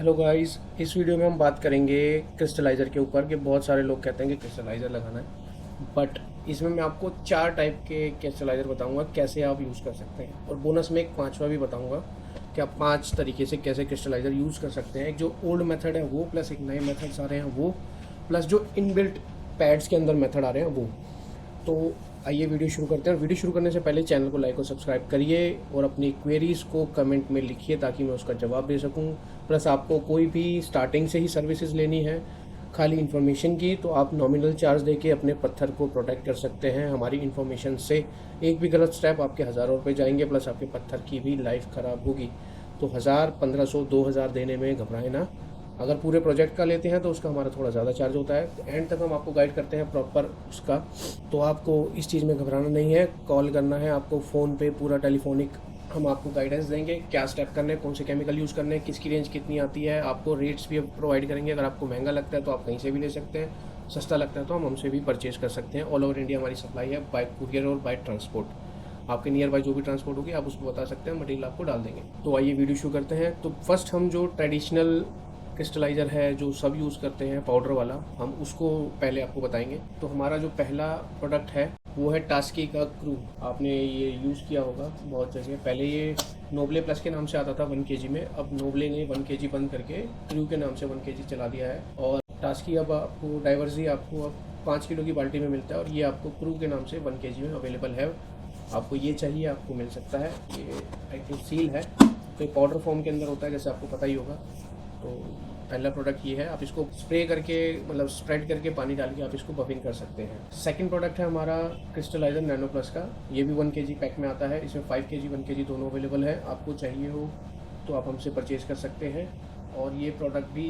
Hello guys, इस video में हम बात करेंगे क्रिस्टलाइज़र के ऊपर कि बहुत सारे लोग कहते हैं कि क्रिस्टलाइज़र लगाना है। बट इसमें मैं आपको 4 टाइप के क्रिस्टलाइज़र बताऊंगा कैसे आप यूज़ कर सकते हैं, और बोनस में एक पांचवा भी बताऊंगा कि आप 5 तरीके से कैसे क्रिस्टलाइज़र यूज़ कर सकते हैं। एक जो ओल्ड मेथड है वो, प्लस एक नए मेथड्स आ रहे हैं वो, प्लस जो इनबिल्ट पैड्स के अंदर मेथड आ रहे हैं वो। तो आइए वीडियो शुरू करते हैं। और वीडियो शुरू करने से पहले चैनल को लाइक और सब्सक्राइब करिए और अपनी क्वेरीज़ को कमेंट में लिखिए ताकि मैं उसका जवाब दे सकूं। प्लस आपको कोई भी स्टार्टिंग से ही सर्विसेज लेनी है खाली इन्फॉर्मेशन की, तो आप नॉमिनल चार्ज देके अपने पत्थर को प्रोटेक्ट कर सकते हैं हमारी इन्फॉर्मेशन से। एक भी गलत स्टेप आपके हज़ारों रुपये जाएंगे, प्लस आपके पत्थर की भी लाइफ ख़राब होगी। तो 1000, 1500, 2000 देने में घबराएं ना। अगर पूरे प्रोजेक्ट का लेते हैं तो उसका हमारा थोड़ा ज़्यादा चार्ज होता है। एंड तक हम आपको गाइड करते हैं प्रॉपर उसका। तो आपको इस चीज़ में घबराना नहीं है, कॉल करना है आपको फ़ोन पे, पूरा टेलीफोनिक हम आपको गाइडेंस देंगे क्या स्टेप करने हैं, कौन से केमिकल यूज़ करने हैं, किसकी रेंज कितनी आती है। आपको रेट्स भी प्रोवाइड करेंगे। अगर आपको महंगा लगता है तो आप कहीं से भी ले सकते हैं, सस्ता लगता है तो हम हमसे भी परचेज़ कर सकते हैं। ऑल ओवर इंडिया हमारी सप्लाई है बाय कुरियर और बाय ट्रांसपोर्ट। आपके नियर बाय जो भी ट्रांसपोर्ट होगी आप उसको बता सकते हैं, मटेरियल आपको डाल देंगे। तो आइए वीडियो शुरू करते हैं। तो फर्स्ट हम जो ट्रेडिशनल क्रिस्टलाइज़र है जो सब यूज़ करते हैं पाउडर वाला, हम उसको पहले आपको बताएंगे। तो हमारा जो पहला प्रोडक्ट है वो है टास्की का क्रू। आपने ये यूज़ किया होगा बहुत जगह। पहले ये नोबले प्लस के नाम से आता था 1 kg में, अब नोबले ने 1 kg बंद करके क्रू के नाम से 1 kg चला दिया है। और टास्की अब आपको डाइवर्सी आपको अब 5 किलो की बाल्टी में मिलता है, और ये आपको क्रू के नाम से 1 kg में अवेलेबल है। आपको ये चाहिए आपको मिल सकता है। ये आई थिंक सील है, तो पाउडर फॉर्म के अंदर होता है जैसे आपको पता ही होगा। तो पहला प्रोडक्ट ये है, आप इसको स्प्रे करके मतलब स्प्रेड करके पानी डाल के आप इसको बफिंग कर सकते हैं। सेकंड प्रोडक्ट है हमारा क्रिस्टलाइज़र नैनो प्लस का। ये भी 1 kg पैक में आता है। इसमें 5 kg 1 kg दोनों अवेलेबल है। आपको चाहिए हो तो आप हमसे परचेज़ कर सकते हैं। और ये प्रोडक्ट भी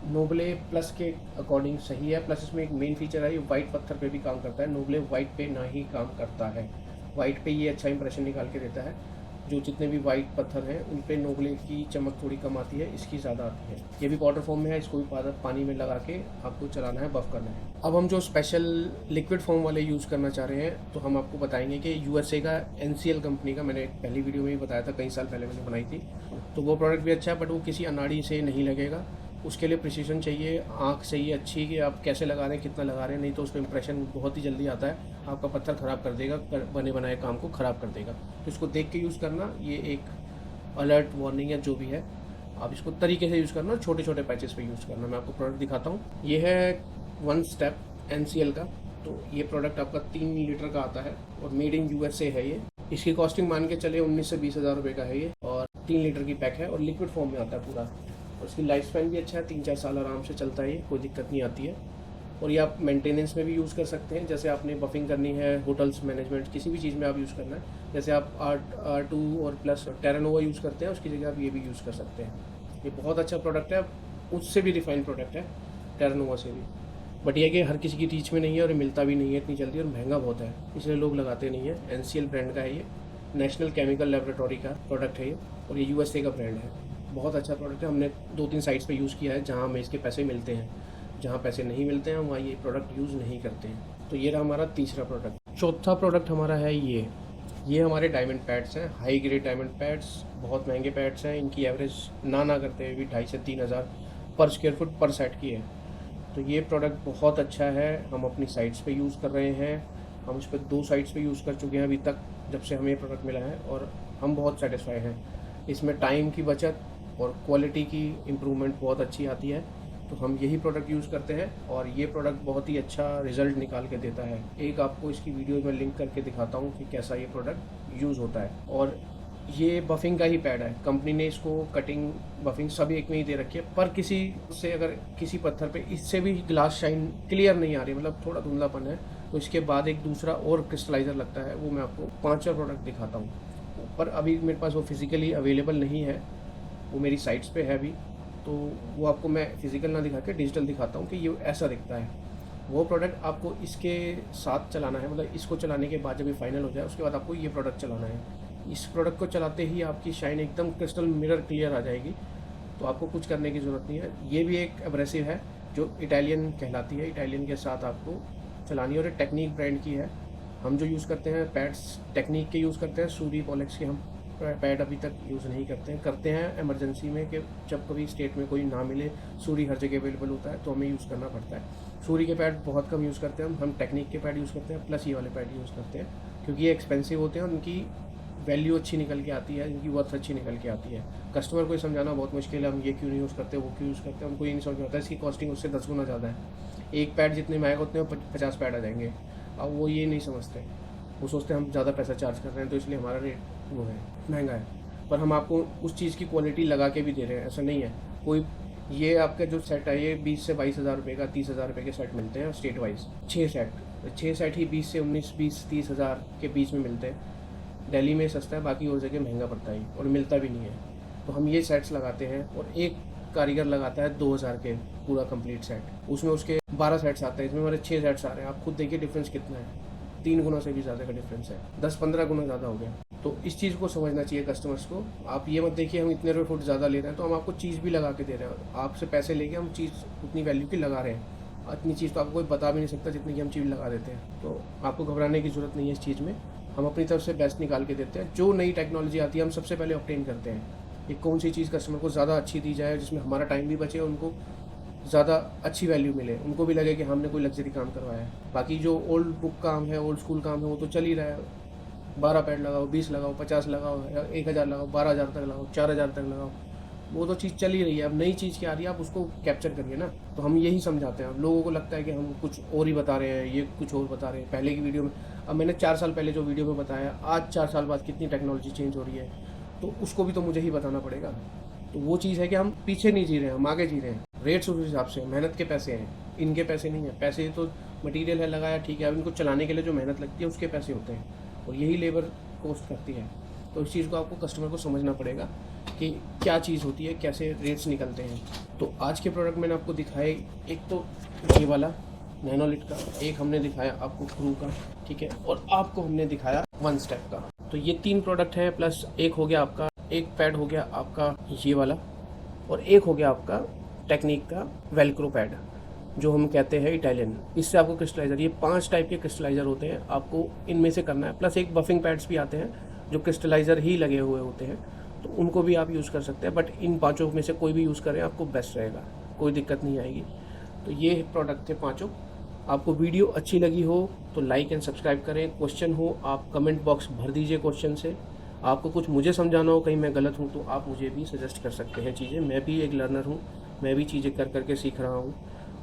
नोबले प्लस के अकॉर्डिंग सही है। प्लस इसमें एक मेन फीचर है, ये वाइट पत्थर पे भी काम करता है। नोबले वाइट पे ना ही काम करता है, वाइट पे ये अच्छा इंप्रेशन निकाल के देता है। जो जितने भी वाइट पत्थर हैं उन पे नोबले की चमक थोड़ी कम आती है, इसकी ज़्यादा आती है। ये भी पाउडर फॉर्म में है, इसको भी पानी में लगा के आपको चलाना है, बफ़ करना है। अब हम जो स्पेशल लिक्विड फॉर्म वाले यूज़ करना चाह रहे हैं तो हम आपको बताएंगे कि यूएसए का NCL कंपनी का, मैंने पहली वीडियो में ही बताया था, कई साल पहले मैंने बनाई थी। तो वो प्रोडक्ट भी अच्छा है, बट वो किसी अनाड़ी से नहीं लगेगा। उसके लिए प्रिसीजन चाहिए, आँख चाहिए अच्छी कि आप कैसे लगा रहे हैं, कितना लगा रहे हैं, नहीं तो उस पर इंप्रेशन बहुत ही जल्दी आता है, आपका पत्थर ख़राब कर देगा, बने बनाए काम को ख़राब कर देगा। तो इसको देख के यूज़ करना, ये एक अलर्ट वार्निंग है जो भी है। आप इसको तरीके से यूज़ करना, छोटे छोटे पैचेस पे यूज़ करना। मैं आपको प्रोडक्ट दिखाता हूँ। ये है 1 स्टेप NCL का। तो ये प्रोडक्ट आपका 3 लीटर का आता है और मेड इन USA है ये। इसकी कॉस्टिंग मान के चले 19 से 20 हज़ार रुपये का है ये, और 3 लीटर की पैक है और लिक्विड फॉर्म में आता है पूरा। और इसकी लाइफ स्पैन भी अच्छा है, 3-4 साल आराम से चलता है ये, कोई दिक्कत नहीं आती है। और ये आप मेंटेनेंस में भी यूज़ कर सकते हैं, जैसे आपने बफिंग करनी है, होटल्स मैनेजमेंट, किसी भी चीज़ में आप यूज़ करना है। जैसे आप R2 और प्लस टेरानोवा यूज़ करते हैं, उसकी जगह आप ये भी यूज़ कर सकते हैं। ये बहुत अच्छा प्रोडक्ट है, उससे भी रिफाइंड प्रोडक्ट है टेरानोवा से भी। बट ये कि हर किसी की रीच में नहीं है और मिलता भी नहीं है इतनी जल्दी, और महंगा बहुत है, इसलिए लोग लगाते नहीं है। NCL ब्रांड का है ये, नेशनल केमिकल लेबोरेटरी का प्रोडक्ट है ये, और ये USA का ब्रांड है। बहुत अच्छा प्रोडक्ट है। हमने 2-3 साइट्स पे यूज़ किया है जहाँ हमें इसके पैसे मिलते हैं। जहाँ पैसे नहीं मिलते हैं वहाँ ये प्रोडक्ट यूज़ नहीं करते हैं। तो ये रहा हमारा तीसरा प्रोडक्ट। चौथा प्रोडक्ट हमारा है ये हमारे डायमंड पैड्स हैं, हाई ग्रेड डायमंड पैड्स। बहुत महंगे पैड्स हैं, इनकी एवरेज ना करते हुए भी 2,500 से 3,000 पर स्क्वायर फुट पर सेट की है। तो ये प्रोडक्ट बहुत अच्छा है, हम अपनी साइट्स पे यूज़ कर रहे हैं। हम इस पर 2 साइट्स पे यूज़ कर चुके हैं अभी तक, जब से हमें ये प्रोडक्ट मिला है, और हम बहुत सेटिस्फाई हैं। इसमें टाइम की बचत और क्वालिटी की इम्प्रूवमेंट बहुत अच्छी आती है। तो हम यही प्रोडक्ट यूज़ करते हैं, और ये प्रोडक्ट बहुत ही अच्छा रिज़ल्ट निकाल के देता है। एक आपको इसकी वीडियो में लिंक करके दिखाता हूँ कि कैसा ये प्रोडक्ट यूज़ होता है। और ये बफिंग का ही पैड है, कंपनी ने इसको कटिंग बफिंग सब एक में ही दे रखी है। पर किसी से अगर किसी पत्थर पे इससे भी ग्लास शाइन क्लियर नहीं आ रही, मतलब थोड़ा धुंधलापन है, तो इसके बाद एक दूसरा और क्रिस्टलाइज़र लगता है, वो मैं आपको 5 और प्रोडक्ट दिखाता हूँ। पर अभी मेरे पास वो फिज़िकली अवेलेबल नहीं है, वो मेरी साइट्स पे है अभी। तो वो आपको मैं फिज़िकल ना दिखा के डिजिटल दिखाता हूँ कि ये ऐसा दिखता है। वो प्रोडक्ट आपको इसके साथ चलाना है, मतलब इसको चलाने के बाद जब ये फाइनल हो जाए उसके बाद आपको ये प्रोडक्ट चलाना है। इस प्रोडक्ट को चलाते ही आपकी शाइन एकदम क्रिस्टल मिरर क्लियर आ जाएगी, तो आपको कुछ करने की ज़रूरत नहीं है। ये भी एक एब्रेसिव है जो इटालियन कहलाती है, इटालियन के साथ आपको चलानी है, और ये टेक्निक ब्रांड की है। हम जो यूज़ करते हैं पैड्स टेक्निक के यूज़ करते हैं, सूरी पॉलेक्स के हम। पैड अभी तक यूज़ नहीं करते हैं इमरजेंसी में, कि जब कभी स्टेट में कोई ना मिले, सूरी हर जगह अवेलेबल होता है तो हमें यूज़ करना पड़ता है। सूरी के पैड बहुत कम यूज़ करते हैं हम टेक्निक के पैड यूज़ करते हैं, प्लस ये वाले पैड यूज़ करते हैं, क्योंकि ये एक्सपेंसिव होते हैं, उनकी वैल्यू अच्छी निकल के आती है, इनकी वर्थ अच्छी निकल के आती है। कस्टमर को समझाना बहुत मुश्किल है, हम ये क्यों नहीं यूज़ करते, वो क्यों यूज़ करते हैं, उनको ये नहीं समझ में आता, इसकी कॉस्टिंग उससे 10 गुना ज़्यादा है। एक पैड जितने महंगे उतने 50 पैड आ जाएंगे। अब वो ये नहीं समझते, वो सोचते हैं हम ज़्यादा पैसा चार्ज कर रहे हैं तो इसलिए हमारा रेट वो है, महंगा है। पर हम आपको उस चीज़ की क्वालिटी लगा के भी दे रहे हैं, ऐसा नहीं है। कोई ये आपका जो सेट है, ये 20 से 22 हज़ार रुपये का, 30 हज़ार रुपये के सेट मिलते हैं स्टेट वाइज। 6 सेट ही 20 से 30 हज़ार के बीच में मिलते हैं। दिल्ली में सस्ता है, बाकी और जगह महंगा पड़ता है और मिलता भी नहीं है। तो हम ये सेट्स लगाते हैं, और एक कारीगर लगाता है 2000 के पूरा कंप्लीट सेट। उसमें उसके 12 सेट्स आते हैं, इसमें हमारे 6 सेट्स आ रहे हैं। आप खुद देखिए डिफरेंस कितना है, 3 गुना से भी ज़्यादा का डिफरेंस है, 10-15 गुना ज़्यादा हो गया। तो इस चीज़ को समझना चाहिए कस्टमर्स को। आप ये मत देखिए हम इतने रुपये फुट ज़्यादा ले रहे हैं तो हम आपको चीज़ भी लगा के दे रहे हैं। आपसे पैसे लेके हम चीज़ उतनी वैल्यू की लगा रहे हैं, इतनी चीज़ तो आपको कोई बता भी नहीं सकता जितनी की हम चीज़ लगा देते हैं। तो आपको घबराने की ज़रूरत नहीं है इस चीज़ में। हम अपनी तरफ से बेस्ट निकाल के देते हैं। जो नई टेक्नोलॉजी आती है हम सबसे पहले ऑब्टेन करते हैं, कि कौन सी चीज़ कस्टमर को ज़्यादा अच्छी दी जाए, जिसमें हमारा टाइम भी बचे, उनको ज़्यादा अच्छी वैल्यू मिले, उनको भी लगे कि हमने कोई लग्जरी काम करवाया है। बाकी जो ओल्ड बुक काम है, ओल्ड स्कूल काम है, वो तो चल ही रहा है। 12 पैड लगाओ, 20 लगाओ, 50 लगाओ, 1000 लगाओ, 12,000 तक लगाओ, 4000 तक लगाओ, वो तो चीज़ चल ही रही है। अब नई चीज़ क्या आ रही है, आप उसको कैप्चर करिए ना। तो हम यही समझाते हैं। लोगों को लगता है कि हम कुछ और ही बता रहे हैं, ये कुछ और बता रहे हैं पहले की वीडियो में। अब मैंने 4 साल पहले जो वीडियो में बताया, आज 4 साल बाद कितनी टेक्नोलॉजी चेंज हो रही है, तो उसको भी तो मुझे ही बताना पड़ेगा। तो वो चीज़ है कि हम पीछे नहीं जी रहे हैं, हम आगे जी रहे हैं। रेट्स उस हिसाब से, मेहनत के पैसे हैं, इनके पैसे नहीं हैं। पैसे तो मटेरियल है लगाया, ठीक है, अब इनको चलाने के लिए जो मेहनत लगती है उसके पैसे होते हैं, और यही लेबर कॉस्ट करती है। तो इस चीज़ को आपको कस्टमर को समझना पड़ेगा कि क्या चीज़ होती है, कैसे रेट्स निकलते हैं। तो आज के प्रोडक्ट मैंने आपको दिखाए, एक तो ये वाला नैनोलिट का, एक हमने दिखाया आपको क्रू का, ठीक है, और आपको हमने दिखाया वन स्टेप का। तो ये 3 प्रोडक्ट हैं, प्लस एक हो गया आपका, एक पैड हो गया आपका ये वाला, और एक हो गया आपका टेक्निक का वेलक्रो पैड, जो हम कहते हैं इटालियन। इससे आपको क्रिस्टलाइज़र, ये 5 टाइप के क्रिस्टलाइज़र होते हैं, आपको इनमें से करना है। प्लस एक बफिंग पैड्स भी आते हैं जो क्रिस्टलाइज़र ही लगे हुए होते हैं, तो उनको भी आप यूज़ कर सकते हैं। बट इन 5 में से कोई भी यूज़ करें आपको बेस्ट रहेगा, कोई दिक्कत नहीं आएगी। तो ये प्रोडक्ट थे 5। आपको वीडियो अच्छी लगी हो तो लाइक एंड सब्सक्राइब करें। क्वेश्चन हो आप कमेंट बॉक्स भर दीजिए क्वेश्चन से। आपको कुछ मुझे समझाना हो, कहीं मैं गलत हूँ, तो आप मुझे भी सजेस्ट कर सकते हैं चीज़ें। मैं भी एक लर्नर हूँ, मैं भी चीज़ें कर करके सीख रहा हूँ,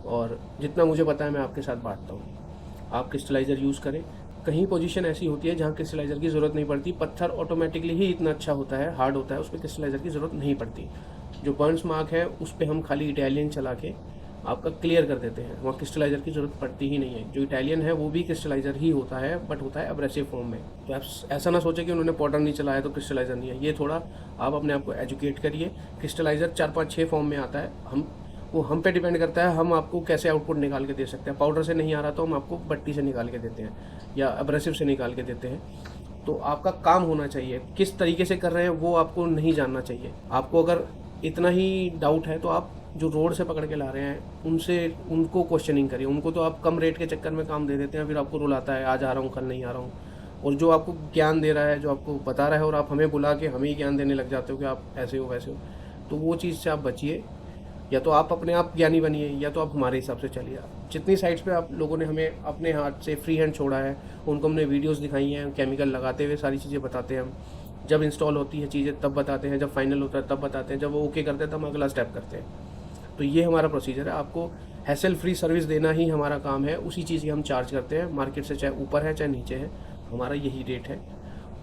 और जितना मुझे पता है मैं आपके साथ बांटता हूँ। आप क्रिस्टलाइज़र यूज़ करें। कहीं पोजीशन ऐसी होती है जहाँ क्रिस्टलाइज़र की ज़रूरत नहीं पड़ती। पत्थर ऑटोमेटिकली ही इतना अच्छा होता है, हार्ड होता है, उस पर क्रिस्टलाइज़र की ज़रूरत नहीं पड़ती। जो बर्न्स मार्क है उस पर हम खाली इटालियन चला के आपका क्लियर कर देते हैं, वहाँ क्रिस्टलाइज़र की ज़रूरत पड़ती ही नहीं है। जो इटालियन है वो भी क्रिस्टलाइज़र ही होता है, बट होता है एब्रेसिव फॉर्म में। तो आप ऐसा ना सोचें कि उन्होंने पाउडर नहीं चलाया तो क्रिस्टलाइज़र नहीं है। ये थोड़ा आप अपने आप को एजुकेट करिए। क्रिस्टलाइज़र 4-5-6 फॉर्म में आता है, वो हम पे डिपेंड करता है, हम आपको कैसे आउटपुट निकाल के दे सकते हैं। पाउडर से नहीं आ रहा तो हम आपको बट्टी से निकाल के देते हैं, या एब्रेसिव से निकाल के देते हैं। तो आपका काम होना चाहिए, किस तरीके से कर रहे हैं वो आपको नहीं जानना चाहिए। आपको अगर इतना ही डाउट है तो आप जो रोड से पकड़ के ला रहे हैं उनको क्वेश्चनिंग करिए। उनको तो आप कम रेट के चक्कर में काम दे देते हैं, फिर आपको रुलाता है, आज आ रहा हूँ कल नहीं आ रहा हूँ। और जो आपको ज्ञान दे रहा है, जो आपको बता रहा है, और आप हमें बुला के हमें ही ज्ञान देने लग जाते हो कि आप ऐसे हो वैसे हो, तो वो चीज़ से आप बचिए। या तो आप अपने आप ज्ञानी बनिए, या तो आप हमारे हिसाब से चलिए। जितनी साइट्स पे आप लोगों ने हमें अपने हाथ से फ्री हैंड छोड़ा है, उनको हमने वीडियोस दिखाई हैं, केमिकल लगाते हुए सारी चीज़ें बताते हैं हम। जब इंस्टॉल होती है चीज़ें तब बताते हैं, जब फाइनल होता है तब बताते हैं, जब वो ओके करते हैं तब हम अगला स्टेप करते हैं। तो ये हमारा प्रोसीजर है। आपको हैसल फ्री सर्विस देना ही हमारा काम है। उसी चीज़ की हम चार्ज करते हैं, मार्केट से चाहे ऊपर है चाहे नीचे है, हमारा यही रेट है।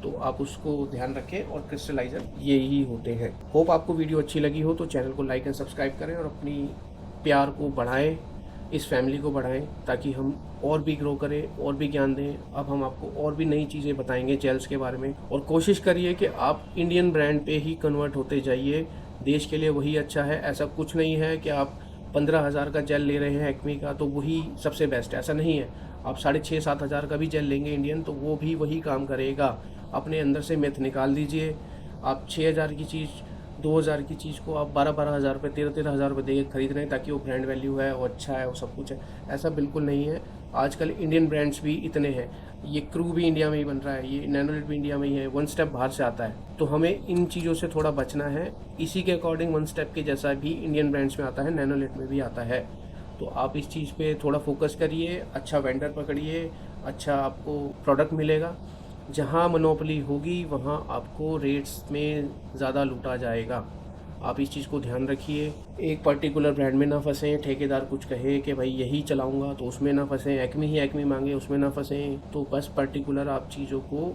तो आप उसको ध्यान रखें। और क्रिस्टलाइज़र ये ही होते हैं। होप आपको वीडियो अच्छी लगी हो तो चैनल को लाइक एंड सब्सक्राइब करें, और अपनी प्यार को बढ़ाएं, इस फैमिली को बढ़ाएं, ताकि हम और भी ग्रो करें और भी ज्ञान दें। अब हम आपको और भी नई चीज़ें बताएंगे जेल्स के बारे में। और कोशिश करिए कि आप इंडियन ब्रांड पे ही कन्वर्ट होते जाइए, देश के लिए वही अच्छा है। ऐसा कुछ नहीं है कि आप 15,000 का जेल ले रहे हैं एक्मी का तो वही सबसे बेस्ट है, ऐसा नहीं है। आप 6,500-7 हज़ार का भी जेल लेंगे इंडियन तो वो भी वही काम करेगा। अपने अंदर से मिथ निकाल दीजिए। आप 6,000 की चीज़, 2,000 की चीज़ को आप 12-12 हज़ार रुपये, 13-13 हज़ार रुपये दे के खरीद रहे हैं ताकि वो ब्रांड वैल्यू है, वो अच्छा है, वो सब कुछ है। ऐसा बिल्कुल नहीं है। आजकल इंडियन ब्रांड्स भी इतने हैं, ये क्रू भी इंडिया में ही बन रहा है, ये नैनोलेट भी इंडिया में ही है, वन स्टेप बाहर से आता है। तो हमें इन चीज़ों से थोड़ा बचना है। इसी के अकॉर्डिंग वन स्टेप के जैसा भी इंडियन ब्रांड्स में आता है, नैनोलेट में भी आता है। तो आप इस चीज़ पे थोड़ा फोकस करिए, अच्छा वेंडर पकड़िए, अच्छा आपको प्रोडक्ट मिलेगा। जहाँ मोनोपोली होगी वहाँ आपको रेट्स में ज़्यादा लूटा जाएगा। आप इस चीज़ को ध्यान रखिए। एक पर्टिकुलर ब्रांड में ना फंसें, ठेकेदार कुछ कहे कि भाई यही चलाऊंगा तो उसमें ना फंसें, एक्मी ही एक्मी मांगे उसमें ना फंसें। तो बस पर्टिकुलर आप चीज़ों को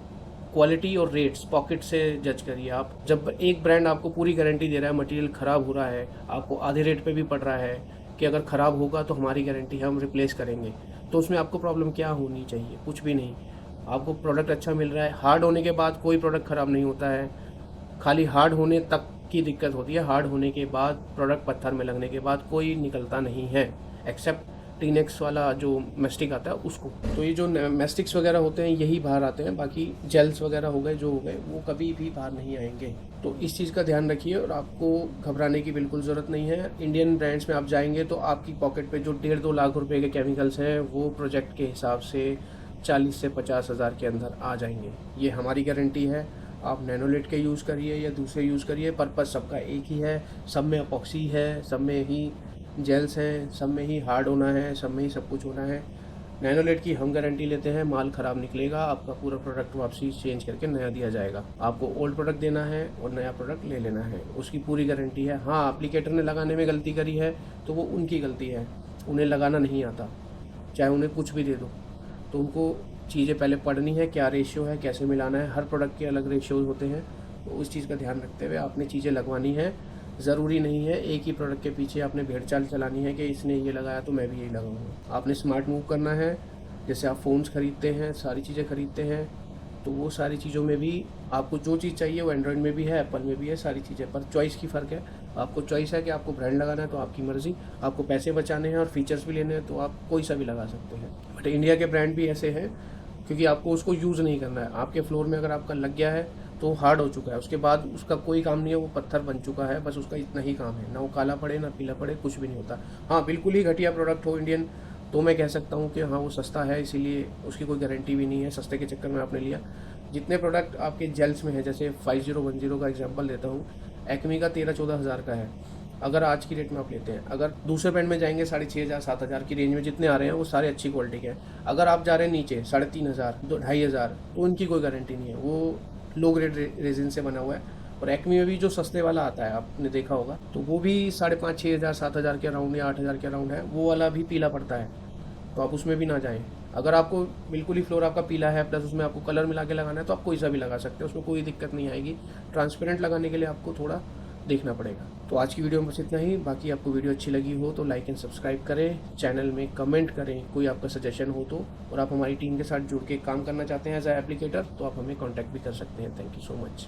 क्वालिटी और रेट्स पॉकेट से जज करिए। आप जब एक ब्रांड आपको पूरी गारंटी दे रहा है, मटेरियल ख़राब हो रहा है, आपको आधे रेट पे भी पड़ रहा है कि अगर ख़राब होगा तो हमारी गारंटी है, हम रिप्लेस करेंगे, तो उसमें आपको प्रॉब्लम क्या होनी चाहिए? कुछ भी नहीं। आपको प्रोडक्ट अच्छा मिल रहा है, हार्ड होने के बाद कोई प्रोडक्ट ख़राब नहीं होता है, खाली हार्ड होने तक की दिक्कत होती है। हार्ड होने के बाद, प्रोडक्ट पत्थर में लगने के बाद कोई निकलता नहीं है, एक्सेप्ट टीनेक्स वाला जो मेस्टिक आता है उसको। तो ये जो मेस्टिक्स वगैरह होते हैं यही बाहर आते हैं, बाकी जेल्स वगैरह हो गए जो हो गए वो कभी भी बाहर नहीं आएंगे। तो इस चीज़ का ध्यान रखिए और आपको घबराने की बिल्कुल ज़रूरत नहीं है। इंडियन ब्रांड्स में आप जाएंगे तो आपकी पॉकेट पे जो 1.5-2 लाख रुपए के केमिकल्स हैं वो प्रोजेक्ट के हिसाब से 40 से 50 हज़ार के अंदर आ जाएंगे। ये हमारी गारंटी है। आप नैनोलेट के यूज़ करिए या दूसरे यूज़ करिए, पर्पस सबका एक ही है। सब में अपॉक्सी है, सब में ही जेल्स हैं, सब में ही हार्ड होना है, सब में ही सब कुछ होना है। नैनोलेट की हम गारंटी लेते हैं, माल ख़राब निकलेगा, आपका पूरा प्रोडक्ट वापसी चेंज करके नया दिया जाएगा। आपको ओल्ड प्रोडक्ट देना है और नया प्रोडक्ट ले लेना है, उसकी पूरी गारंटी है। हाँ, एप्लीकेटर ने लगाने में गलती करी है तो वो उनकी गलती है, उन्हें लगाना नहीं आता, चाहे उन्हें कुछ भी दे दो। तो उनको चीज़ें पहले पढ़नी है, क्या रेशियो है, कैसे मिलाना है, हर प्रोडक्ट के अलग रेशियो होते हैं। तो उस चीज़ का ध्यान रखते हुए आपने चीज़ें लगवानी है। ज़रूरी नहीं है एक ही प्रोडक्ट के पीछे आपने भेड़ चाल चलानी है कि इसने ये लगाया तो मैं भी यही लगाऊंगा। आपने स्मार्ट मूव करना है। जैसे आप फ़ोन्स ख़रीदते हैं, सारी चीज़ें ख़रीदते हैं, तो वो सारी चीज़ों में भी आपको जो चीज़ चाहिए वो एंड्रॉयड में भी है, एप्पल में भी है, सारी चीज़ें, पर चॉइस की फ़र्क है। आपको चॉइस है कि आपको ब्रांड लगाना है तो आपकी मर्ज़ी, आपको पैसे बचाने हैं और फीचर्स भी लेने हैं तो आप कोई सा भी लगा सकते हैं। बट इंडिया के ब्रांड भी ऐसे हैं क्योंकि आपको उसको यूज़ नहीं करना है। आपके फ्लोर में अगर आपका लग गया है तो हार्ड हो चुका है, उसके बाद उसका कोई काम नहीं है, वो पत्थर बन चुका है, बस उसका इतना ही काम है। ना वो काला पड़े ना पीला पड़े, कुछ भी नहीं होता। हाँ, बिल्कुल ही घटिया प्रोडक्ट हो इंडियन तो मैं कह सकता हूँ कि हाँ वो सस्ता है, इसीलिए उसकी कोई गारंटी भी नहीं है, सस्ते के चक्कर में आपने लिया। जितने प्रोडक्ट आपके जेल्स में है, जैसे 5010 का एग्जांपल देता हूँ, एक्मी का 13-14 हज़ार का है अगर आज की डेट में आप लेते हैं। अगर दूसरे ब्रांड में जाएंगे 6,500-7,000 की रेंज में जितने आ रहे हैं वो सारे अच्छी क्वालिटी के हैं। अगर आप जा रहे हैं नीचे 3,500, 2,500, तो उनकी कोई गारंटी नहीं है, वो लो ग्रेड रेजिन से बना हुआ है। और एक्मी में भी जो सस्ते वाला आता है आपने देखा होगा, तो वो भी 5,500-6,000-7,000 के अराउंड या 8,000 के अराउंड है, वो वाला भी पीला पड़ता है, तो आप उसमें भी ना जाएं। अगर आपको बिल्कुल ही फ्लोर आपका पीला है प्लस उसमें आपको कलर मिला के लगाना है तो आप कोई सा भी लगा सकते हैं, उसमें कोई दिक्कत नहीं आएगी। ट्रांसपेरेंट लगाने के लिए आपको थोड़ा देखना पड़ेगा। तो आज की वीडियो में बस इतना ही। बाकी आपको वीडियो अच्छी लगी हो तो लाइक एंड सब्सक्राइब करें, चैनल में कमेंट करें कोई आपका सजेशन हो तो, और आप हमारी टीम के साथ जुड़ के काम करना चाहते हैं एज ए एप्लीकेटर तो आप हमें कॉन्टैक्ट भी कर सकते हैं। Thank you so much.